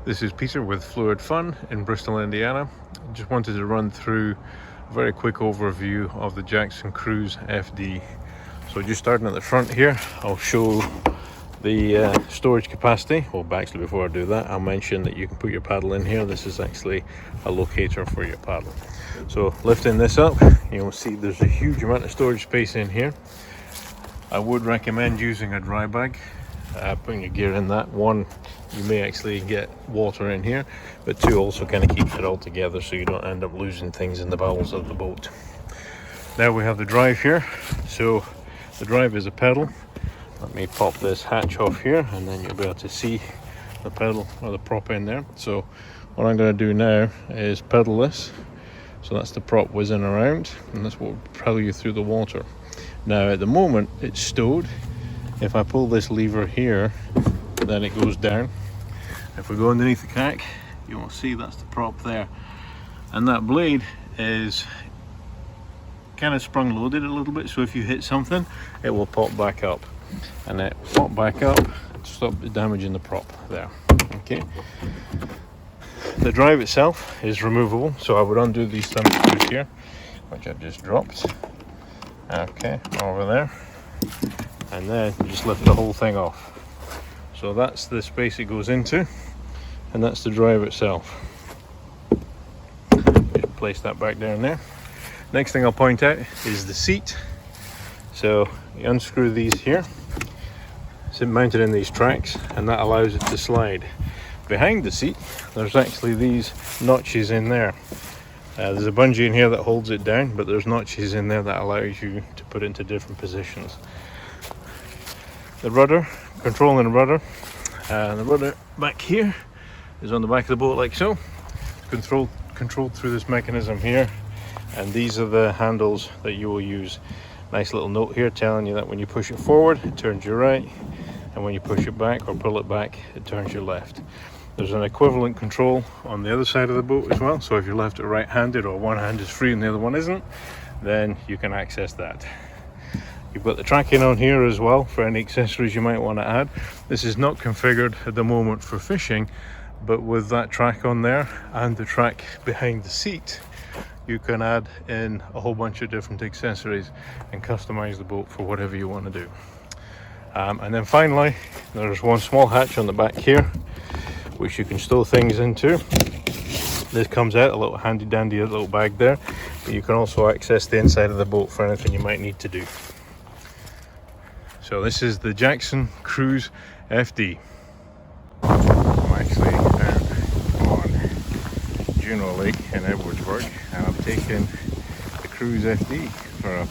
This is Peter with Fluid Fun in Bristol, Indiana. Just wanted to run through a very quick overview of the Jackson Cruise FD. So just starting at the front here, I'll show the storage capacity. Well, actually before I do that, I'll mention that you can put your paddle in here. This is actually a locator for your paddle. So lifting this up, you'll see there's a huge amount of storage space in here. I would recommend using a dry bag. Putting your gear in that. One, you may actually get water in here, but two, also kind of keeps it all together so you don't end up losing things in the bowels of the boat. Now we have the drive here. So the drive is a pedal. Let me pop this hatch off here and then you'll be able to see the pedal or the prop in there. So what I'm going to do now is pedal this. So that's the prop whizzing around, and that's what will propel you through the water. Now at the moment it's stowed. If I pull this lever here, then it goes down. If we go underneath the kayak, you will see that's the prop there. And that blade is kind of sprung loaded a little bit, so if you hit something, it will pop back up. And it will pop back up to stop damaging the prop there. Okay. The drive itself is removable, so I would undo these thumb screws here, which I've just dropped. Okay, over there. And then you just lift the whole thing off. So that's the space it goes into, and that's the drive itself. Just place that back down there. Next thing I'll point out is the seat. So you unscrew these here. It's mounted in these tracks, and that allows it to slide. Behind the seat, there's actually these notches in there. There's a bungee in here that holds it down, but there's notches in there that allows you to put it into different positions. The rudder, controlling the rudder, and the rudder back here is on the back of the boat like so. Controlled through this mechanism here, and these are the handles that you will use. Nice little note here telling you that when you push it forward, it turns you right, and when you push it back or pull it back, it turns you left. There's an equivalent control on the other side of the boat as well, so if you're left or right-handed, or one hand is free and the other one isn't, then you can access that. You've got the tracking on here as well for any accessories you might want to add. This is not configured at the moment for fishing, but with that track on there and the track behind the seat, you can add in a whole bunch of different accessories and customize the boat for whatever you want to do. And then finally, there's one small hatch on the back here, which you can stow things into. This comes out, a little handy dandy little bag there, but you can also access the inside of the boat for anything you might need to do. So this is the Jackson Cruise FD. I'm actually down on Juno Lake in Edwardsburg, and I'm taking the Cruise FD for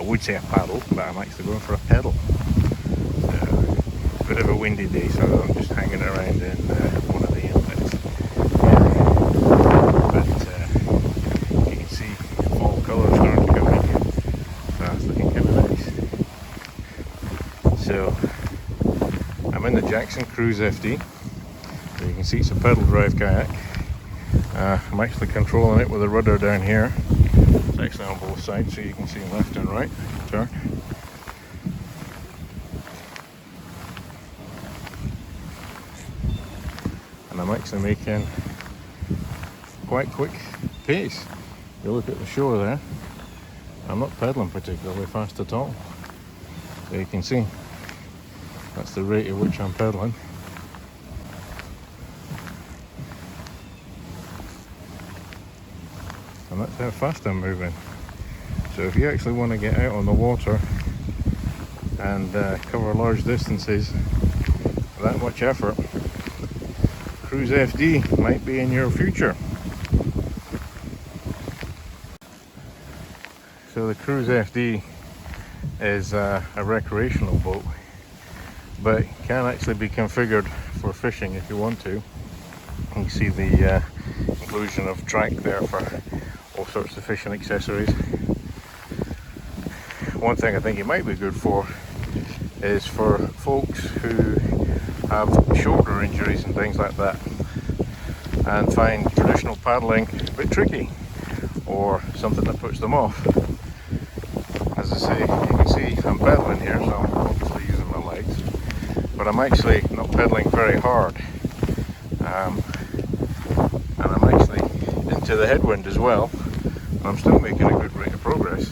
I would say a paddle, but I'm actually going for a pedal. Bit of a windy day, so I'm just hanging around in one of the inlets. But you can see fall colours starting to come in here, so that's looking kind of nice. So I'm in the Jackson Cruise FD. So you can see it's a pedal drive kayak. I'm actually controlling it with a rudder down here. It's actually on both sides, so you can see left and right turn. And I'm actually making quite quick pace. You look at the shore there, I'm not pedaling particularly fast at all. So you can see that's the rate at which I'm pedaling. And that's how fast I'm moving. So if you actually want to get out on the water and cover large distances without much effort, Cruise FD might be in your future. So the Cruise FD is a recreational boat, but can actually be configured for fishing if you want to. You can see the inclusion of track there for all sorts of fishing accessories. One thing I think it might be good for is for folks who have shoulder injuries and things like that and find traditional paddling a bit tricky or something that puts them off. As I say, you can see I'm pedaling here, so I'm obviously using my legs, but I'm actually not pedaling very hard. and I'm actually into the headwind as well, and I'm still making a good rate of progress.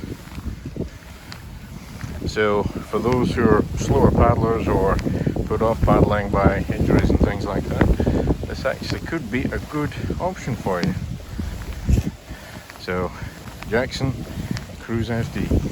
So for those who are slower paddlers or put off paddling by injuries and things like that, this actually could be a good option for you. So Jackson Cruise FD.